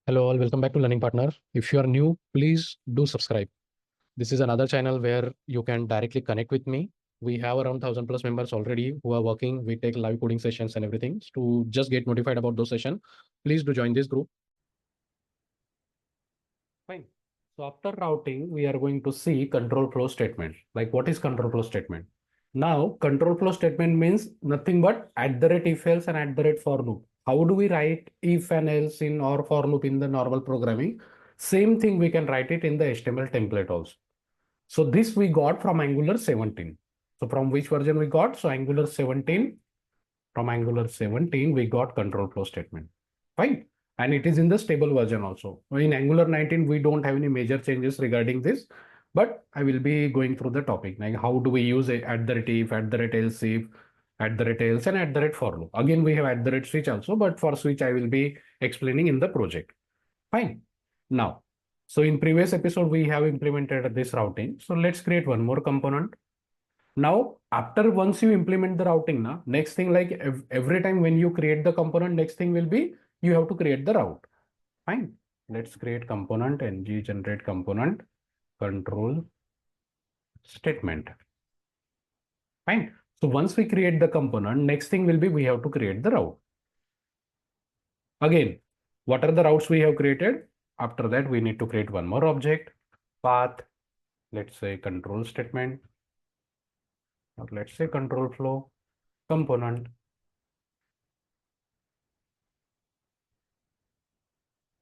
Hello all, welcome back to Learning Partner. If you are new, please do subscribe. This is another channel where you can directly connect with me. We have around 1000 plus members already who are working. We take live coding sessions and everything. To just get notified about those sessions, please do join this group. Fine. So after routing, we are going to see control flow statement. Like what is control flow statement? Now, control flow statement means nothing but @if else and @for loop. How do we write if and else in or for loop in the normal programming? Same thing we can write it in the HTML template also. So this we got from Angular 17. So from which version we got? So Angular 17. From Angular 17, we got control flow statement. Fine. And it is in the stable version also. In Angular 19, we don't have any major changes regarding this, but I will be going through the topic. Like how do we use it @if, @else if, @else and @for loop. Again, we have @switch also, but for switch, I will be explaining in the project. Fine. Now, so in previous episode, we have implemented this routing. So let's create one more component. Now, after once you implement the routing, next thing like every time when you create the component, next thing will be you have to create the route. Fine. Let's create component ng generate component control statement. Fine. So once we create the component, next thing will be we have to create the route. Again, what are the routes we have created? After that, we need to create one more object, path, let's say control statement, or let's say control flow component.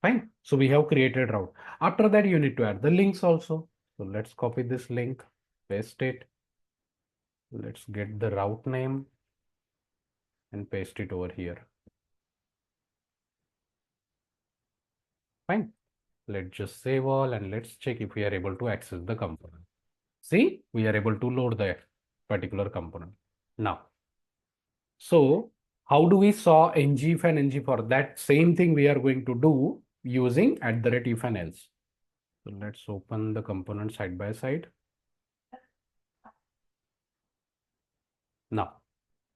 Fine. So we have created route. After that, you need to add the links also. So let's copy this link, paste it. Let's get the route name and paste it over here. Fine. Let's just save all and let's check if we are able to access the component. See, we are able to load the particular component. Now, so how do we saw ng if and ng for? That same thing we are going to do using @if and else. So let's open the component side by side. Now,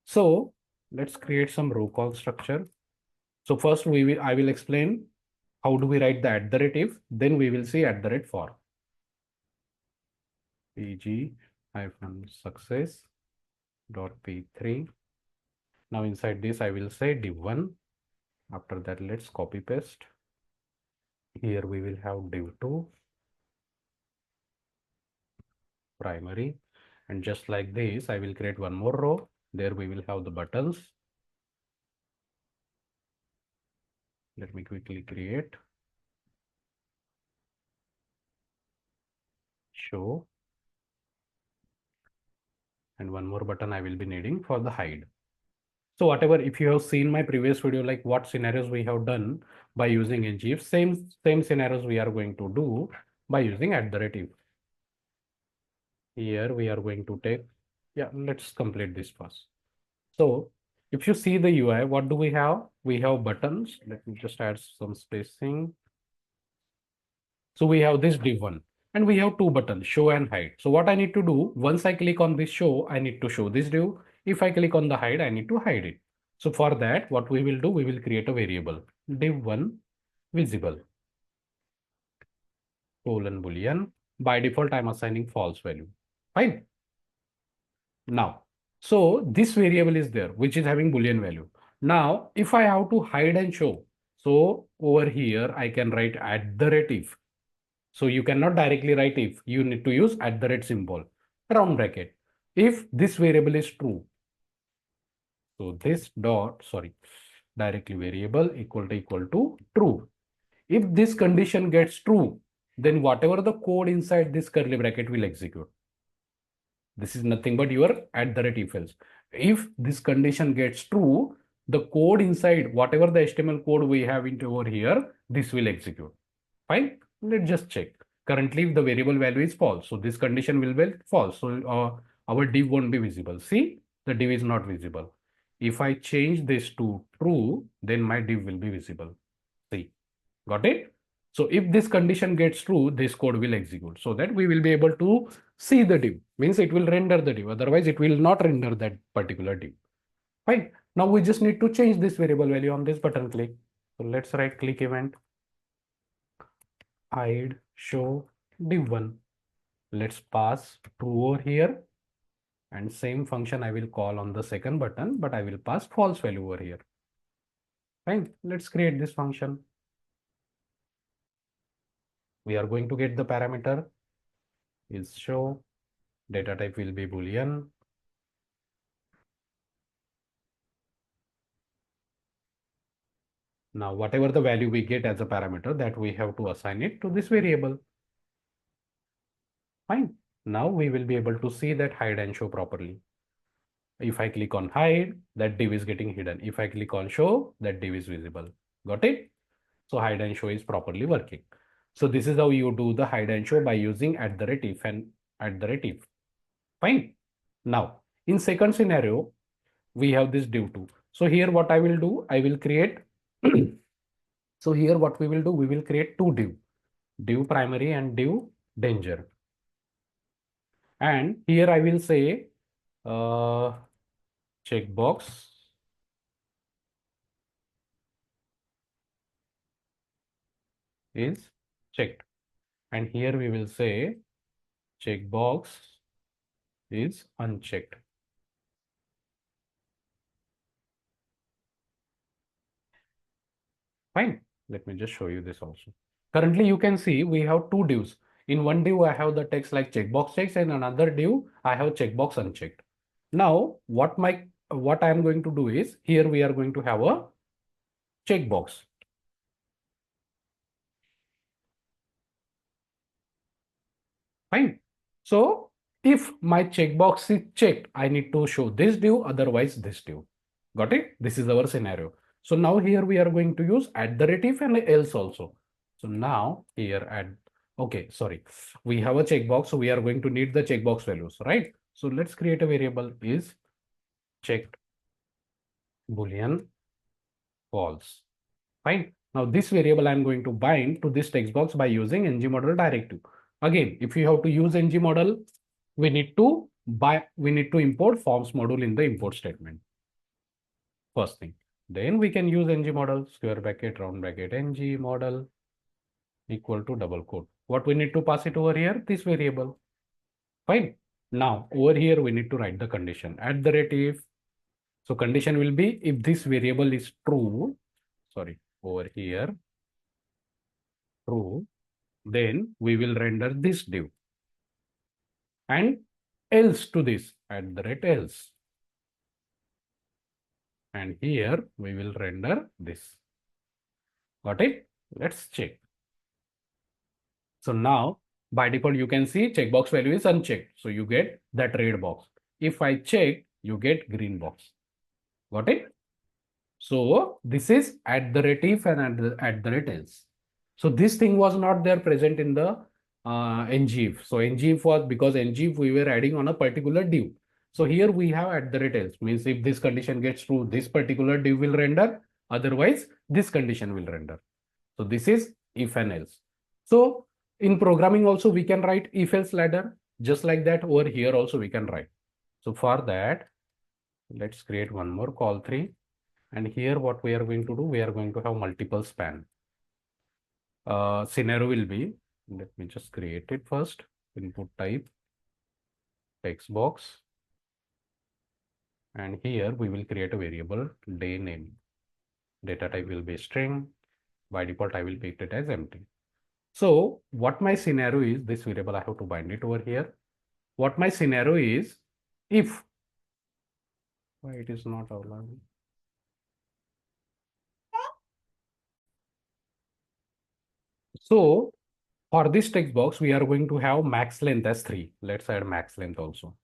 so let's create some row call structure. So first I will explain how do we write the @if, then we will see @for. pg-success.p3. Now inside this, I will say div1. After that, let's copy paste. Here we will have div2 primary. And just like this, I will create one more row. There we will have the buttons. Let me quickly create. Show. And one more button I will be needing for the hide. So whatever, if you have seen my previous video, like what scenarios we have done by using ngif, same scenarios we are going to do by using @if. Here we are going to take, yeah, let's complete this first. So if you see the UI, what do we have? We have buttons. Let me just add some spacing. So we have this div1 and we have two buttons, show and hide. So what I need to do, once I click on this show, I need to show this div. If I click on the hide, I need to hide it. So for that, what we will do, we will create a variable div1 visible colon boolean. By default, I'm assigning false value. Fine. Now, so this variable is there, which is having boolean value. Now, if I have to hide and show, so over here, I can write @if. So you cannot directly write if, you need to use symbol, round bracket. If this variable is true, so this dot, sorry, directly variable equal to true. If this condition gets true, then whatever the code inside this curly bracket will execute. This is nothing but your @if else. If this condition gets true, the code inside, whatever the HTML code we have into over here, this will execute. Fine. Let's just check. Currently, the variable value is false. So this condition will be false. So our div won't be visible. See, the div is not visible. If I change this to true, then my div will be visible. See, got it? So if this condition gets true, this code will execute so that we will be able to see the div. Means it will render the div. Otherwise, it will not render that particular div. Fine. Now we just need to change this variable value on this button click. So let's right click event. hide show div1. Let's pass true over here, and same function I will call on the second button, but I will pass false value over here. Fine. Let's create this function. We are going to get the parameter is show, data type will be boolean. Now whatever the value we get as a parameter, that we have to assign it to this variable. Fine. Now we will be able to see that hide and show properly. If I click on hide, that div is getting hidden. If I click on show, that div is visible. Got it? So hide and show is properly working. So this is how you do the hide and show by using @if and @if. Fine. Now, in second scenario, we have this div2. So here what I will do, I will create, so here what we will do, we will create two div primary and div danger. And here I will say checkbox is checked. And here we will say checkbox is unchecked. Fine. Let me just show you this also. Currently, you can see we have two divs. In one div, I have the text like checkbox checks, and another div, I have checkbox unchecked. Now, what I am going to do is here we are going to have a checkbox. Fine. So if my checkbox is checked, I need to show this div, otherwise this div. Got it? This is our scenario. So now here we are going to use @if and else also. So now here okay, sorry. We have a checkbox, so we are going to need the checkbox values, right? So let's create a variable is checked boolean false. Fine. Now this variable I'm going to bind to this text box by using ngModel directive. Again, if you have to use ngModel, we need to import forms module in the import statement. First thing. Then we can use ngModel square bracket round bracket ngModel equal to double quote. What we need to pass it over here? This variable. Fine. Now over here we need to write the condition @if. So condition will be if this variable is true. Sorry, over here true, then we will render this div, and else to this else, and here we will render this. Got it? Let's check. So now by default you can see checkbox value is unchecked, so you get that red box. If I check, you get green box. Got it? So this is @if and @else. So this thing was not there present in the ngif. So ngif was because ngif we were adding on a particular div. So here we have @else, means if this condition gets true, this particular div will render. Otherwise, this condition will render. So this is if and else. So in programming also we can write if else ladder, just like that. Over here also we can write. So for that, let's create one more call 3. And here what we are going to do, we are going to have multiple span. Scenario will be, let me just create it first. Input type, text box. And here we will create a variable day name. Data type will be string. By default, I will pick it as empty. So what my scenario is, this variable I have to bind it over here. What my scenario is, if, why it is not allowing. So for this text box, we are going to have max length as 3. Let's add max length also.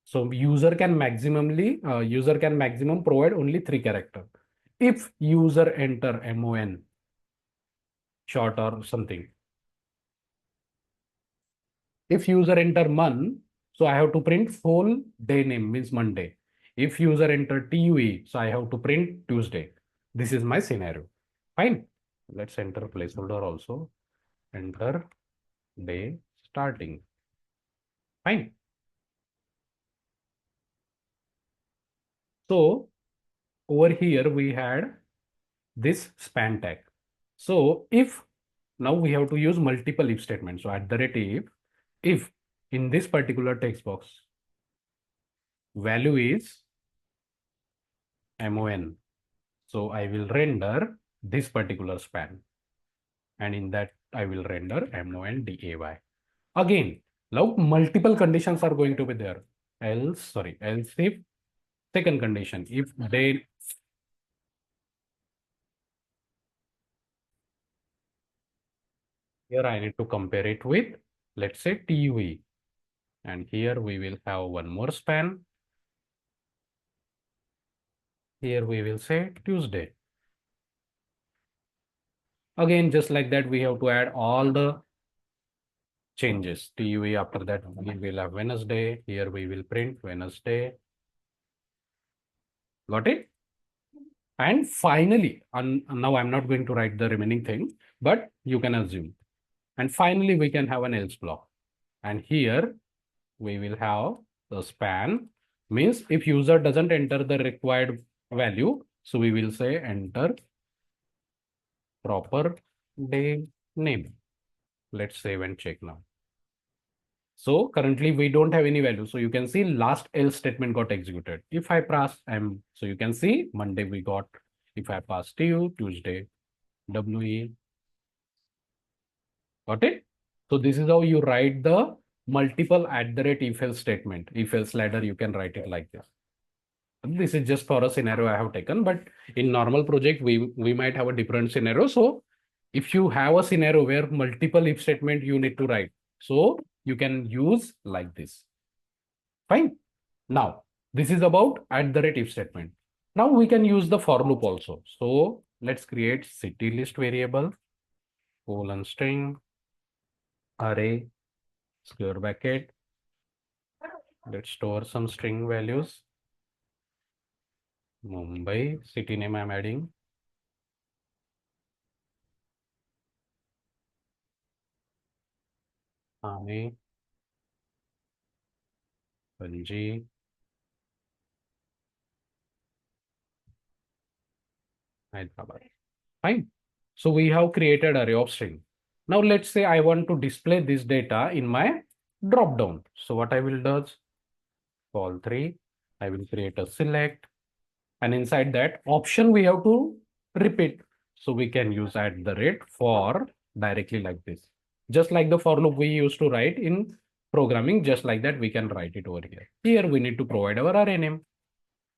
So user can maximum provide only 3 characters. If user enter MON short or something. If user enter month, so I have to print full day name, means Monday. If user enter TUE, so I have to print Tuesday. This is my scenario. Fine. Let's enter placeholder also. Enter day starting. Fine. So over here we had this span tag. So if Now we have to use multiple if statements. So at the rate if in this particular text box value is mon, so I will render this particular span, and in that I will render monday. Again, now multiple conditions are going to be there. Else if second condition, if they, here I need to compare it with, let's say TUE, and here we will have one more span. Here we will say Tuesday. Again, just like that, we have to add all the changes. TUE, after that, we will have Wednesday. Here we will print Wednesday. Got it? And finally, now I'm not going to write the remaining thing, but you can assume. And finally, we can have an else block. And here we will have the span, means if user doesn't enter the required value, so we will say enter proper day name. Let's save and check now. So currently we don't have any value. So you can see last else statement got executed. If I pass M, so you can see Monday we got, if I pass TU, Tuesday, WE, got it? So this is how you write the multiple at the rate if else statement. If else ladder, you can write it like this. This is just for a scenario I have taken, but in normal project, we might have a different scenario. So if you have a scenario where multiple if statement you need to write, so you can use like this. Fine. Now, this is about at the rate if statement. Now we can use the for loop also. So let's create city list variable, colon string, array, square bracket. Let's store some string values. Mumbai, city name I'm adding. Thane, Ranji, Hyderabad. Fine. So we have created array of string. Now let's say I want to display this data in my drop down. So what I will do is call 3. I will create a select, and inside that option we have to repeat. So we can use at the rate for directly like this. Just like the for loop we used to write in programming, just like that we can write it over here. Here we need to provide our array name.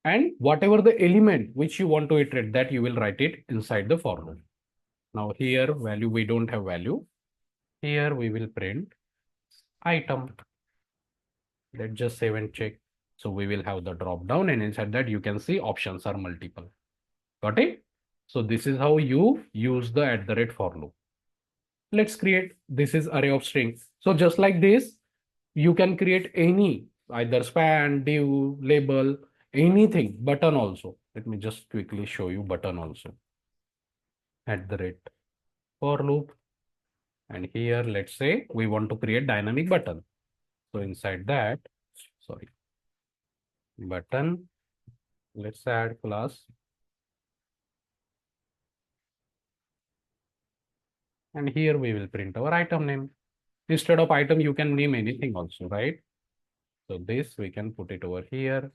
And whatever the element which you want to iterate, that you will write it inside the for loop. Now here value, we don't have value. Here we will print item. Let's just save and check. So we will have the drop down, and inside that you can see options are multiple. Got it? So this is how you use the at the rate for loop. Let's create, this is array of strings. So just like this, you can create any, either span, div, label, anything, button also. Let me just quickly show you button also. At the rate for loop. And here, let's say we want to create dynamic button. So inside that, sorry, button, let's add class. And here we will print our item name. Instead of item, you can name anything also, right? So this, we can put it over here.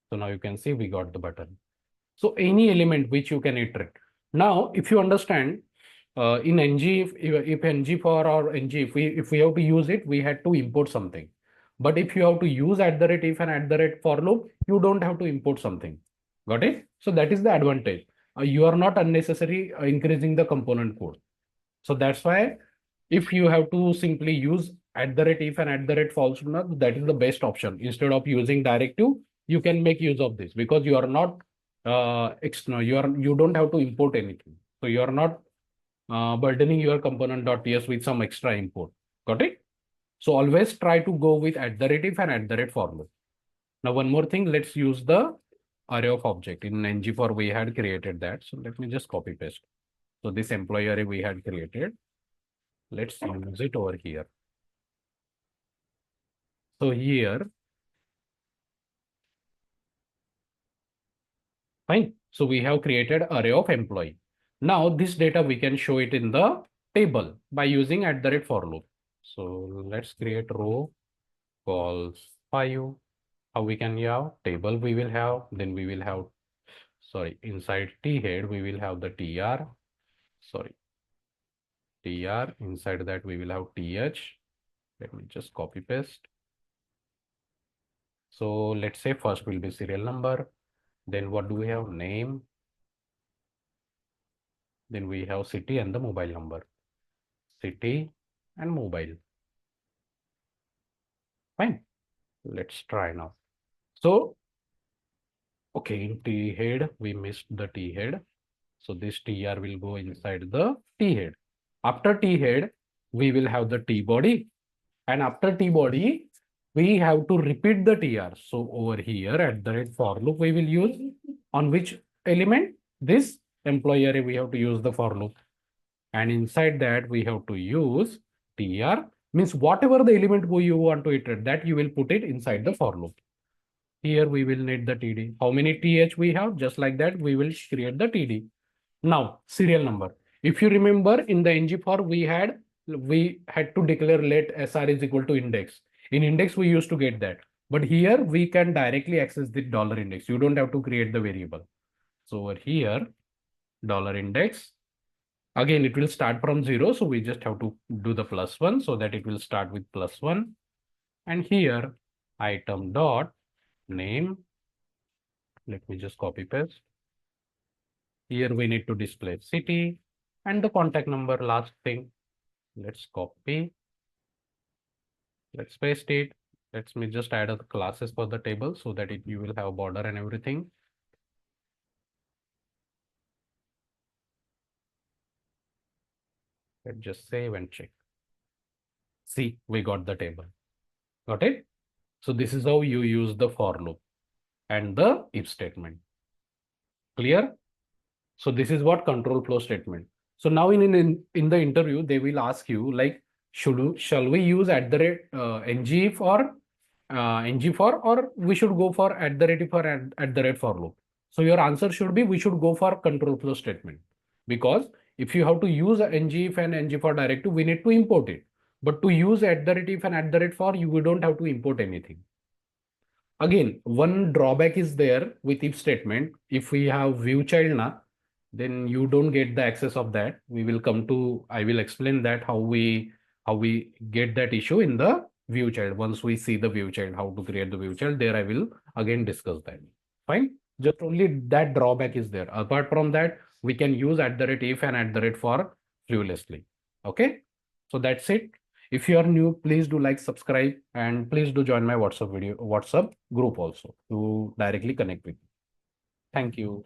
So now you can see we got the button. So any element which you can iterate. Now, if you understand, in ng, if ng for or ng, if we have to use it, we had to import something. But if you have to use at the rate if and at the rate for loop, you don't have to import something. Got it? So that is the advantage. You are not unnecessary increasing the component code. So that's why if you have to simply use at the rate if and at the rate false not, that is the best option. Instead of using directive, you can make use of this because you are not external. You don't have to import anything. So you are not burdening your component.ts with some extra import. Got it? So always try to go with at the rate if and at the rate for loop. Now one more thing, let's use the array of object. In ng4 we had created that. So let me just copy paste. So this employee array we had created. Let's use it over here. So here, fine. So we have created array of employee. Now this data we can show it in the table by using @for loop. So let's create row called 5. How we can have table we will have, then we will have, sorry, inside t head we will have the tr, sorry, tr, inside that we will have th. Let me just copy paste. So let's say first will be serial number, then what do we have, name, then we have city and the mobile number, city and mobile. Fine, let's try now. So okay, in t head we missed the t head, so this tr will go inside the t head. After t head we will have the t body, and after t body we have to repeat the tr. So over here @for loop we will use on which element, this employee array we have to use the for loop, and inside that we have to use tr, means whatever the element you want to iterate, that you will put it inside the for loop. Here we will need the td. How many th we have? Just like that we will create the td. Now serial number. If you remember in the ng-for we had to declare let sr is equal to index. In index we used to get that, but here we can directly access the dollar index. You don't have to create the variable. So over here dollar index, again it will start from 0, so we just have to do the +1 so that it will start with +1. And here item dot name, let me just copy paste. Here we need to display city and the contact number, last thing. Let's copy, let's paste it. Let me just add the classes for the table so that you will have border and everything. Let's just save and check. See, we got the table. Got it? So this is how you use the for loop and the if statement. Clear? So this is what control flow statement. So now in the interview, they will ask you like, shall we use ng for or we should go for for loop? So your answer should be we should go for control flow statement, because if you have to use ng if and ng for directive, we need to import it. But to use if and for, you don't have to import anything. Again, one drawback is there with if statement. If we have view child na, then you don't get the access of that. We will come to, I will explain that how we get that issue in the view child. Once we see the view child, how to create the view child, there I will again discuss that. Fine. Just only that drawback is there. Apart from that, we can use @if and @for fluently. Okay. So that's it. If you are new, please do like, subscribe, and please do join my WhatsApp group also to directly connect with me. Thank you.